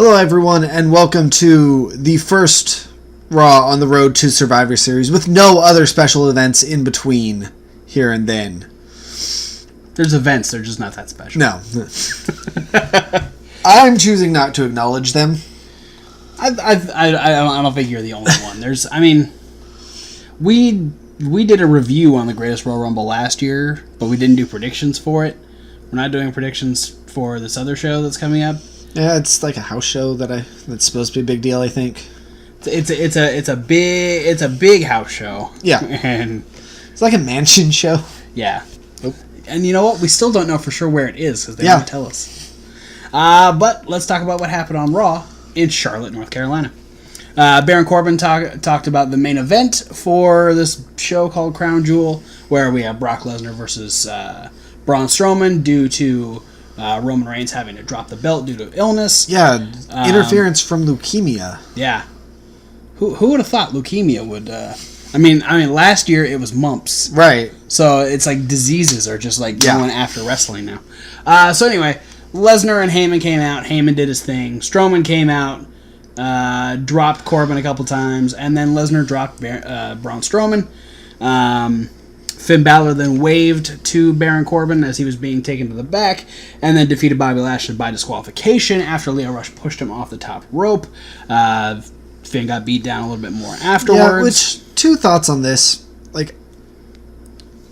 Hello, everyone, and welcome to the first Raw on the road to Survivor Series with no other special events in between here and then. There's events, they're just not that special. No. I'm choosing not to acknowledge them. I don't think you're the only one. We did a review on the Greatest Royal Rumble last year, but we didn't do predictions for it. We're not doing predictions for this other show that's coming up. Yeah, it's like a house show that's supposed to be a big deal, I think. It's a big house show. Yeah. And it's like a mansion show. Yeah. Oh. And you know what? We still don't know for sure where it is because they won't tell us. But let's talk about what happened on Raw in Charlotte, North Carolina. Baron Corbin talked about the main event for this show called Crown Jewel, where we have Brock Lesnar versus Braun Strowman due to Roman Reigns having to drop the belt due to illness. Yeah, interference from leukemia. Yeah. Who would have thought leukemia would... I mean, last year it was mumps. Right. So it's like diseases are just like going after wrestling now. So anyway, Lesnar and Heyman came out. Heyman did his thing. Strowman came out, dropped Corbin a couple times, and then Lesnar dropped Braun Strowman. Finn Balor then waved to Baron Corbin as he was being taken to the back, and then defeated Bobby Lashley by disqualification after Lio Rush pushed him off the top rope. Finn got beat down a little bit more afterwards. Yeah, two thoughts on this.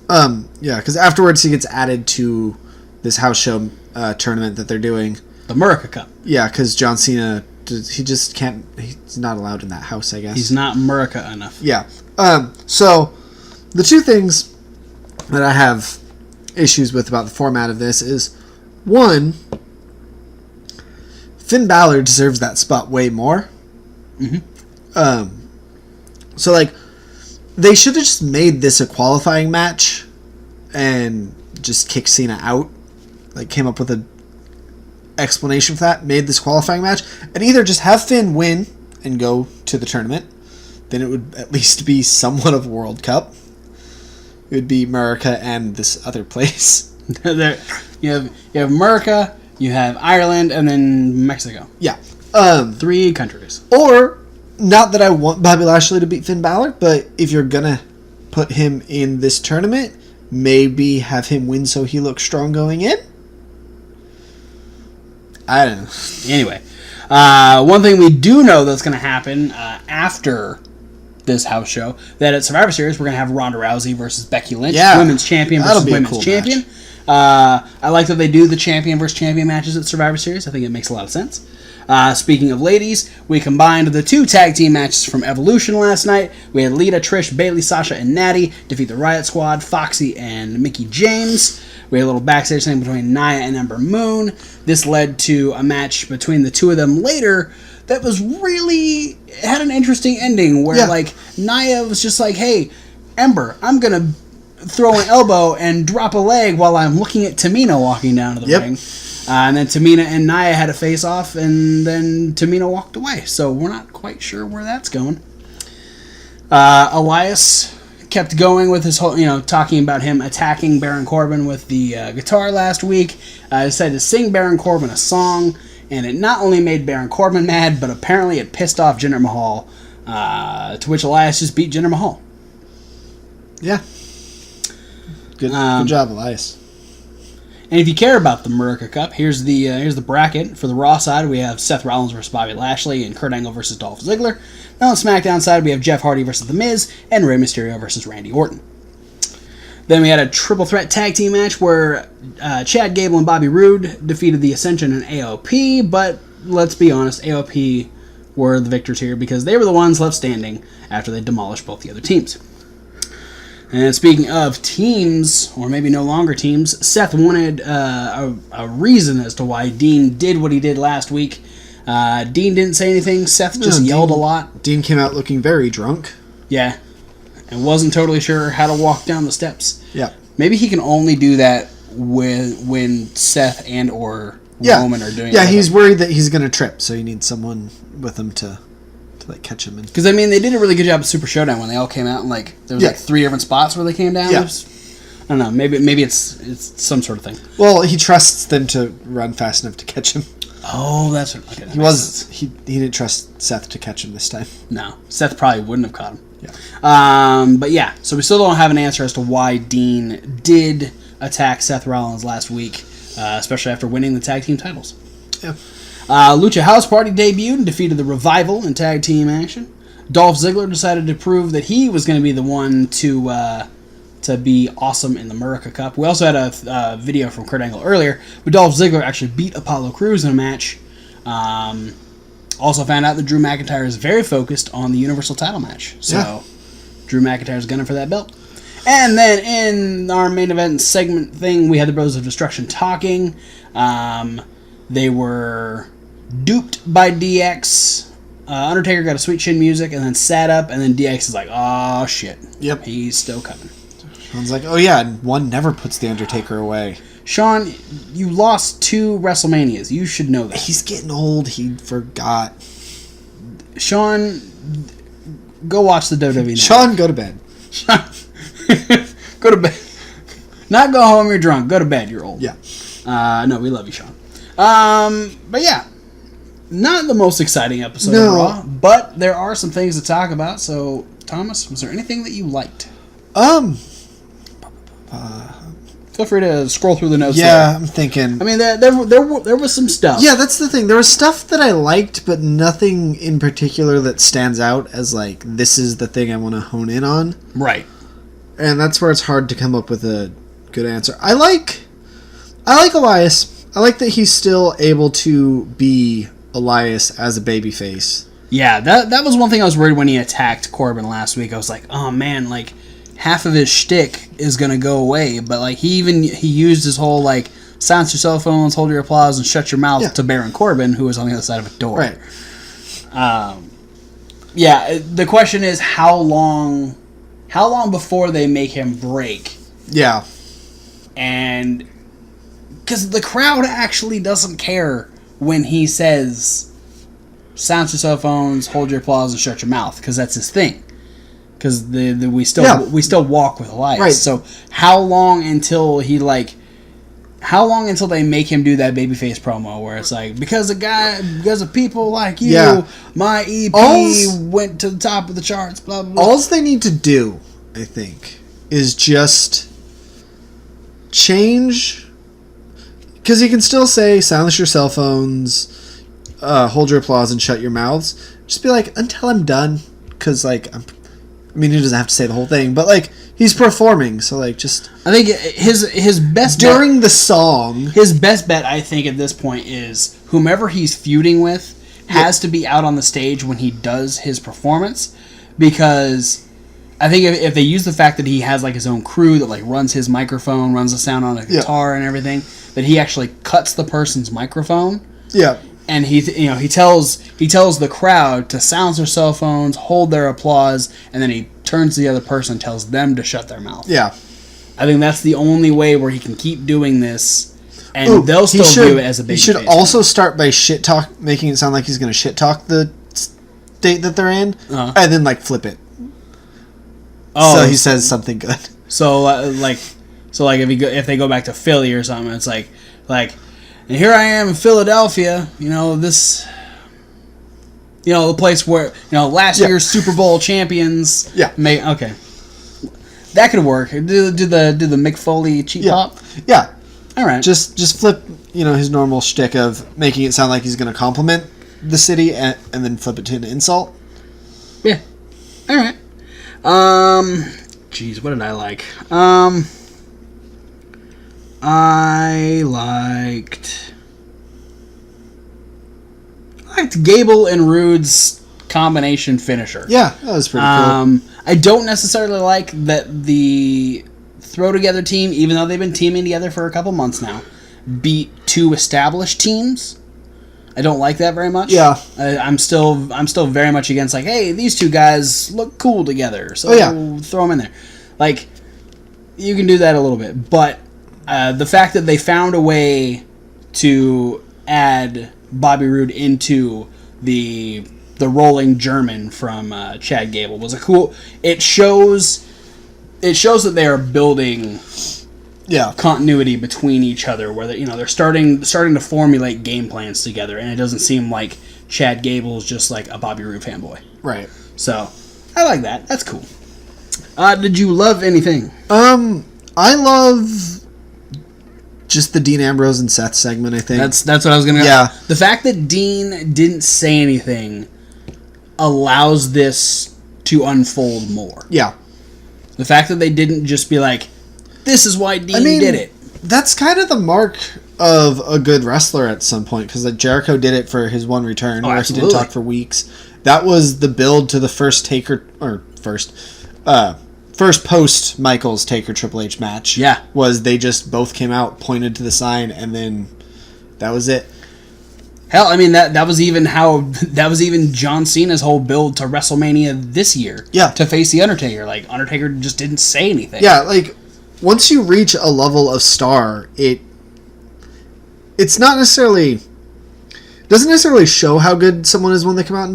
Because afterwards he gets added to this house show tournament that they're doing. The America Cup. Yeah, because John Cena, he just can't, he's not allowed in that house, I guess. He's not America enough. Yeah. So, the two things that I have issues with about the format of this is, one, Finn Balor deserves that spot way more. Mm-hmm. So, they should have just made this a qualifying match and just kicked Cena out. Came up with an explanation for that, made this qualifying match, and either just have Finn win and go to the tournament, then it would at least be somewhat of a World Cup. It would be America and this other place. you have America, you have Ireland, and then Mexico. Yeah. 3 countries. Or, not that I want Bobby Lashley to beat Finn Balor, but if you're going to put him in this tournament, maybe have him win so he looks strong going in? I don't know. Anyway, one thing we do know that's going to happen after this house show, that at Survivor Series we're going to have Ronda Rousey versus Becky Lynch, women's champion versus women's champion. I like that they do the champion versus champion matches at Survivor Series. I think it makes a lot of sense. Speaking of ladies, we combined the 2 tag team matches from Evolution last night. We had Lita, Trish, Bayley, Sasha, and Natty defeat the Riot Squad, Foxy, and Mickie James. We had a little backstage thing between Nia and Ember Moon. This led to a match between the two of them later that was really had an interesting ending where Nia was just like, "Hey, Ember, I'm gonna throw an elbow and drop a leg while I'm looking at Tamina walking down to the ring." And then Tamina and Nia had a face-off, and then Tamina walked away. So we're not quite sure where that's going. Elias kept going with his whole, talking about him attacking Baron Corbin with the guitar last week. Decided to sing Baron Corbin a song, and it not only made Baron Corbin mad, but apparently it pissed off Jinder Mahal, to which Elias just beat Jinder Mahal. Yeah. Good job, Elias. And if you care about the America Cup, here's the bracket. For the Raw side, we have Seth Rollins versus Bobby Lashley and Kurt Angle versus Dolph Ziggler. Now on the SmackDown side, we have Jeff Hardy versus The Miz and Rey Mysterio versus Randy Orton. Then we had a triple threat tag team match where Chad Gable and Bobby Roode defeated the Ascension and AOP, but let's be honest, AOP were the victors here because they were the ones left standing after they demolished both the other teams. And speaking of teams, or maybe no longer teams, Seth wanted a reason as to why Dean did what he did last week. Dean didn't say anything. Seth just yelled a lot. Dean came out looking very drunk. Yeah. And wasn't totally sure how to walk down the steps. Yeah. Maybe he can only do that when Seth and or Roman are doing it. Yeah, he's worried that he's going to trip, so he needs someone with him to catch him. Because, they did a really good job at Super Showdown when they all came out, and, there was, 3 different spots where they came down. Yeah. I don't know, maybe it's some sort of thing. Well, he trusts them to run fast enough to catch him. Oh, that's what. Okay, he didn't trust Seth to catch him this time. No, Seth probably wouldn't have caught him. Yeah. But yeah, so we still don't have an answer as to why Dean did attack Seth Rollins last week, especially after winning the tag team titles. Yeah. Lucha House Party debuted and defeated the Revival in tag team action. Dolph Ziggler decided to prove that he was going to be the one to be awesome in the America Cup. We also had a video from Kurt Angle earlier, but Dolph Ziggler actually beat Apollo Crews in a match. Also found out that Drew McIntyre is very focused on the Universal title match. So Drew McIntyre's gunning for that belt. And then in our main event segment thing, we had the Brothers of Destruction talking. They were duped by DX. Undertaker got a sweet chin music and then sat up, and then DX is like, oh shit. Yep. He's still coming. Sean's like, oh yeah, one never puts the Undertaker away. Sean, you lost 2 WrestleManias. You should know that. He's getting old. He forgot. Sean, go watch the WWE. Sean, go to bed. Sean, go to bed. Not go home, you're drunk. Go to bed, you're old. Yeah. No, we love you, Sean. But yeah. Not the most exciting episode of Raw, but there are some things to talk about. So, Thomas, was there anything that you liked? Feel free to scroll through the notes. Yeah, I'm thinking. I mean, there was some stuff. Yeah, that's the thing. There was stuff that I liked, but nothing in particular that stands out as like this is the thing I want to hone in on. Right. And that's where it's hard to come up with a good answer. I like Elias. I like that he's still able to be Elias as a babyface. Yeah, that was one thing I was worried when he attacked Corbin last week. I was like, oh man, like half of his shtick is gonna go away. But like he used his whole like silence your cell phones, hold your applause, and shut your mouth to Baron Corbin, who was on the other side of a door. Right. Yeah. The question is how long before they make him break? Yeah. And because the crowd actually doesn't care when he says, silence your cell phones, hold your applause, and shut your mouth, because that's his thing. Because we still walk with Elias. Right. So how long until they make him do that babyface promo where it's like, because of people like you, my EP went to the top of the charts, blah, blah, blah. All they need to do, I think, is just change. Because he can still say, silence your cell phones, hold your applause, and shut your mouths. Just be like, until I'm done. Because, like, he doesn't have to say the whole thing, but, like, he's performing, so, like, just... I think his best during bet, the song... His best bet, I think, at this point is whomever he's feuding with has to be out on the stage when he does his performance, because... I think if they use the fact that he has like his own crew that like runs his microphone, runs the sound on a guitar and everything, that he actually cuts the person's microphone. Yeah. And he tells the crowd to silence their cell phones, hold their applause, and then he turns to the other person and tells them to shut their mouth. Yeah. I think that's the only way where he can keep doing this, and they'll still view it as a baby. He should also start by making it sound like he's going to shit talk the state that they're in, and then like flip it. Oh, so he says something good. So if they go back to Philly or something, it's like, and here I am in Philadelphia, the place where last year's Super Bowl champions. Yeah. Okay. That could work. Do the Mick Foley cheap pop. Yeah. All right. Just flip his normal shtick of making it sound like he's going to compliment the city and then flip it to an insult. Yeah. All right. Jeez, what did I like? I liked Gable and Rude's combination finisher. Yeah, that was pretty cool. I don't necessarily like that the Throw Together team, even though they've been teaming together for a couple months now, beat 2 established teams. I don't like that very much. Yeah. I'm still very much against like, hey, these 2 guys look cool together, so throw them in there. Like, you can do that a little bit, but the fact that they found a way to add Bobby Roode into the rolling German from Chad Gable was a cool. It shows that they are building continuity between each other, where they're starting to formulate game plans together, and it doesn't seem like Chad Gable is just like a Bobby Roode fanboy. Right. So I like that. That's cool. Did you love anything? I love just the Dean Ambrose and Seth segment, I think. That's what I was going to go. Yeah. The fact that Dean didn't say anything allows this to unfold more. Yeah. The fact that they didn't just be like, this is why Dean did it. That's kind of the mark of a good wrestler at some point, because like Jericho did it for his one return, where he didn't talk for weeks. That was the build to the first post Michaels Taker Triple H match. Yeah. Was they just both came out, pointed to the sign, and then that was it. Hell, I mean that was even John Cena's whole build to WrestleMania this year. Yeah. To face the Undertaker. Like Undertaker just didn't say anything. Yeah, like once you reach a level of star, it's not necessarily doesn't necessarily show how good someone is when they come out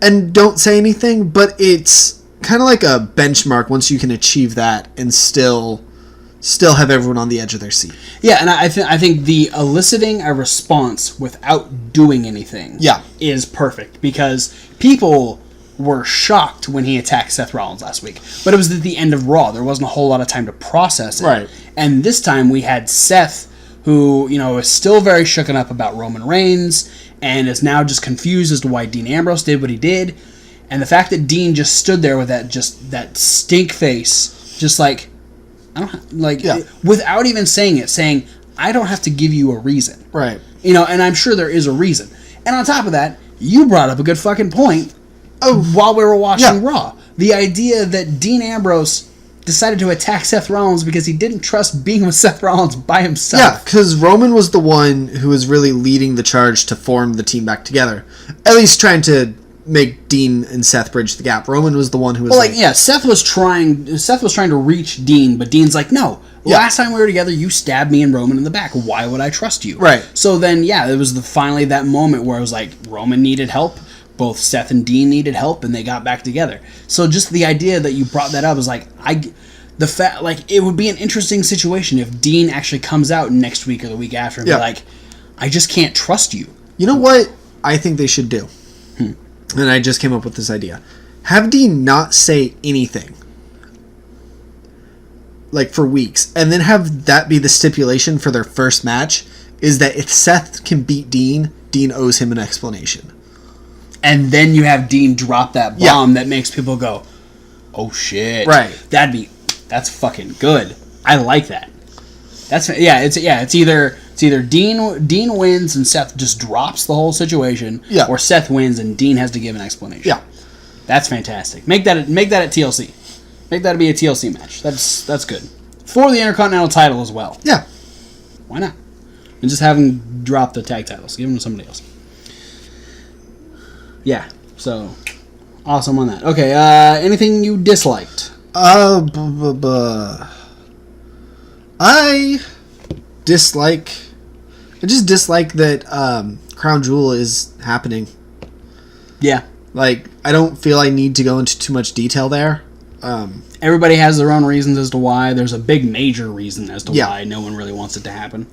and don't say anything, but it's kind of like a benchmark once you can achieve that and still have everyone on the edge of their seat. Yeah, and I think the eliciting a response without doing anything is perfect, because people were shocked when he attacked Seth Rollins last week. But it was at the end of Raw. There wasn't a whole lot of time to process it. Right. And this time we had Seth, who, is still very shooken up about Roman Reigns and is now just confused as to why Dean Ambrose did what he did. And the fact that Dean just stood there with that stink face, just like, without even saying, I don't have to give you a reason. Right. And I'm sure there is a reason. And on top of that, you brought up a good fucking point while we were watching Raw. The idea that Dean Ambrose decided to attack Seth Rollins because he didn't trust being with Seth Rollins by himself. Yeah, because Roman was the one who was really leading the charge to form the team back together. At least trying to make Dean and Seth bridge the gap. Roman was the one who was Seth was trying to reach Dean, but Dean's like, no. Last time we were together, you stabbed me and Roman in the back. Why would I trust you? Right. So then, it was finally that moment where I was like, Roman needed help. Both Seth and Dean needed help, and they got back together. So just the idea that you brought that up is like, it would be an interesting situation if Dean actually comes out next week or the week after and be like, I just can't trust you. You know what I think they should do? And I just came up with this idea. Have Dean not say anything, like, for weeks, and then have that be the stipulation for their first match, is that if Seth can beat Dean, Dean owes him an explanation. And then you have Dean drop that bomb that makes people go, oh shit. Right. That's fucking good. I like that. It's either Dean wins and Seth just drops the whole situation, or Seth wins and Dean has to give an explanation. Yeah. That's fantastic. Make that at TLC. Make that be a TLC match. That's good. For the Intercontinental title as well. Yeah. Why not? And just have them drop the tag titles. Give them to somebody else. Yeah. So, awesome on that. Okay, anything you disliked? I just dislike that Crown Jewel is happening. Yeah. Like, I don't feel I need to go into too much detail there. Everybody has their own reasons as to why. There's a big major reason as to why no one really wants it to happen.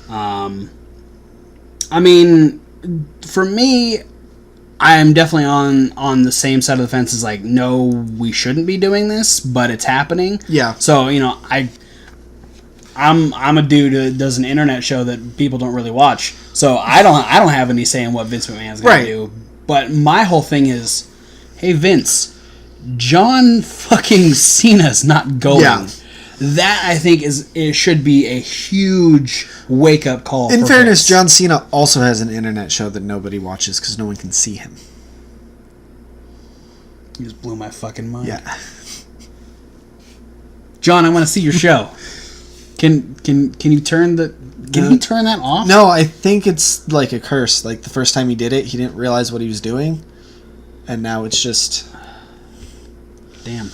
I mean, for me, I'm definitely on the same side of the fence as like, no, we shouldn't be doing this, but it's happening. Yeah. So, I'm a dude who does an internet show that people don't really watch. So I don't have any say in what Vince McMahon's gonna do. But my whole thing is, hey Vince, John fucking Cena's not going. Yeah. That, I think, should be a huge wake-up call. In fairness, Vince. John Cena also has an internet show that nobody watches because no one can see him. You just blew my fucking mind. Yeah. John, I want to see your show. Can you turn Can he turn that off? No, I think it's like a curse. Like the first time he did it, he didn't realize what he was doing, and now it's just... Damn.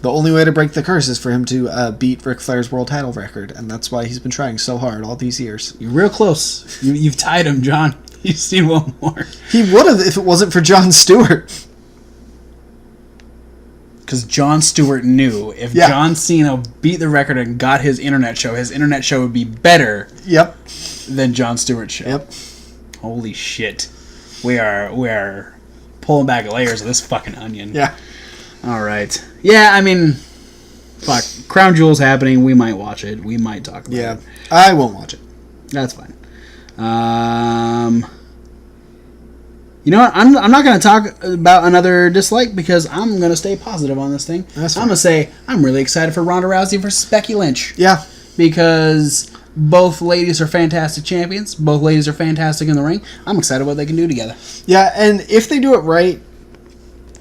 The only way to break the curse is for him to beat Ric Flair's world title record, and that's why he's been trying so hard all these years. You're real close. You've tied him, John. You just need one more. He would have if it wasn't for Jon Stewart. Because Jon Stewart knew if John Cena beat the record and got his internet show would be better than Jon Stewart's show. Yep. Holy shit. We are pulling back layers of this fucking onion. Yeah. All right. Yeah, I mean, fuck. Crown Jewel's happening. We might watch it. We might talk about it. Yeah. I won't watch it. That's fine. You know what? I'm not going to talk about another dislike because I'm going to stay positive on this thing. I'm going to say I'm really excited for Ronda Rousey versus Becky Lynch. Yeah. Because both ladies are fantastic champions. Both ladies are fantastic in the ring. I'm excited what they can do together. Yeah, and if they do it right,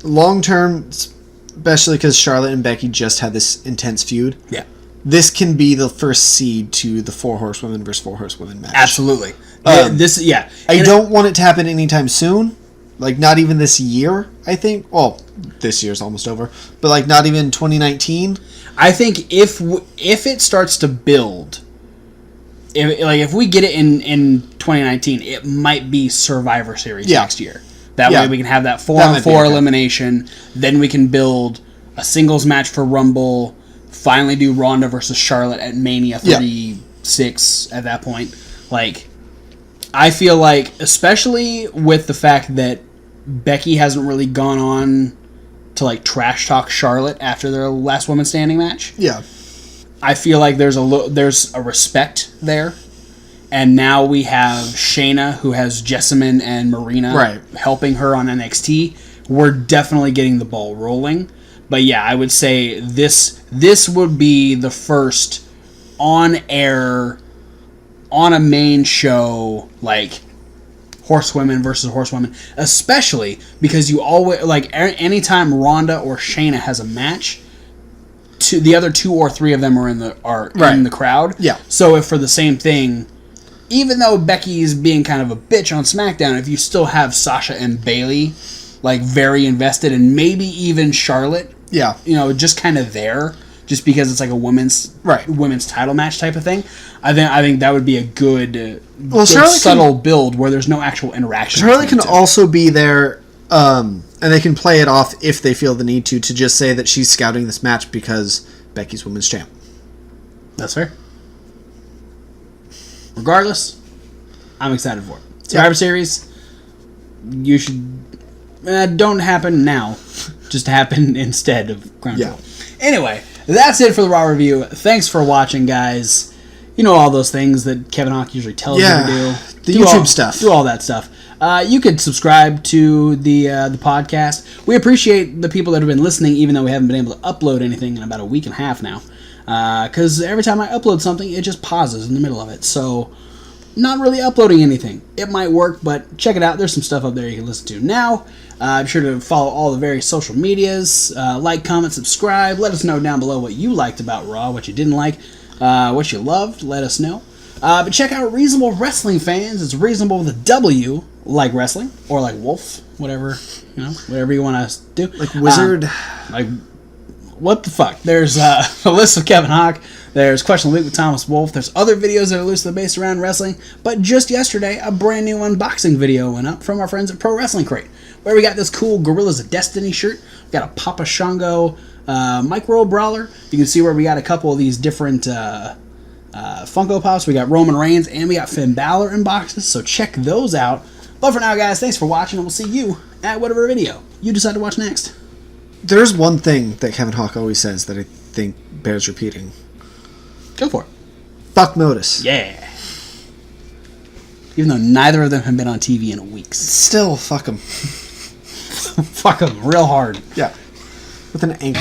long term, especially because Charlotte and Becky just had this intense feud. Yeah. This can be the first seed to the 4 horsewomen versus 4 horsewomen match. Absolutely. I don't want it to happen anytime soon. Like, not even this year, I think. Well, this year's almost over. But, like, not even 2019. I think if it starts to build, if we get it in 2019, it might be Survivor Series next year. That way we can have that 4-on-4 elimination. Then we can build a singles match for Rumble. Finally do Ronda versus Charlotte at Mania 36 at that point. Like, I feel like, especially with the fact that Becky hasn't really gone on to, like, trash talk Charlotte after their last woman standing match. Yeah. I feel like there's a respect there. And now we have Shayna, who has Jessamine and Marina helping her on NXT. We're definitely getting the ball rolling. But yeah, I would say this would be the first on-air, on a main show, like, horsewomen versus horsewomen, especially because you always, like, anytime Ronda or Shayna has a match, the other 2 or 3 of them are in the crowd. Yeah. So if for the same thing, even though Becky's being kind of a bitch on SmackDown, if you still have Sasha and Bayley, like, very invested, and maybe even Charlotte, just kind of there, just because it's like a women's title match type of thing. I think that would be a good subtle build where there's no actual interaction. Charlotte can also be there, and they can play it off if they feel the need to just say that she's scouting this match because Becky's women's champ. That's fair. Regardless, I'm excited for it. Survivor Series, you should don't happen now, just happen instead of Crown Jewel. Anyway, that's it for the Raw review. Thanks for watching, guys. You know all those things that Kevin Hawk usually tells you to do. The YouTube stuff. Do all that stuff. You could subscribe to the podcast. We appreciate the people that have been listening, even though we haven't been able to upload anything in about a week and a half now. Because every time I upload something, it just pauses in the middle of it. So, not really uploading anything. It might work, but check it out. There's some stuff up there you can listen to now. Be sure to follow all the various social medias. Like, comment, subscribe. Let us know down below what you liked about Raw, what you didn't like, what you loved. Let us know. But check out Reasonable Wrestling Fans. It's reasonable with a W, like wrestling, or like wolf, whatever you want to do. Like wizard. Like, what the fuck? There's a list of Kevin Hawk. There's Question of the Week with Thomas Wolfe. There's other videos that are loosely based around wrestling. But just yesterday, a brand new unboxing video went up from our friends at Pro Wrestling Crate, where we got this cool Gorillas of Destiny shirt. We got a Papa Shango micro brawler. You can see where we got a couple of these different Funko Pops. We got Roman Reigns and we got Finn Balor in boxes. So check those out. But for now, guys, thanks for watching, and we'll see you at whatever video you decide to watch next. There's one thing that Kevin Hawk always says that I think bears repeating. Go for it. Fuck Modus. Yeah. Even though neither of them have been on TV in weeks. Still, fuck them. Fuck them real hard. Yeah. With an anchor.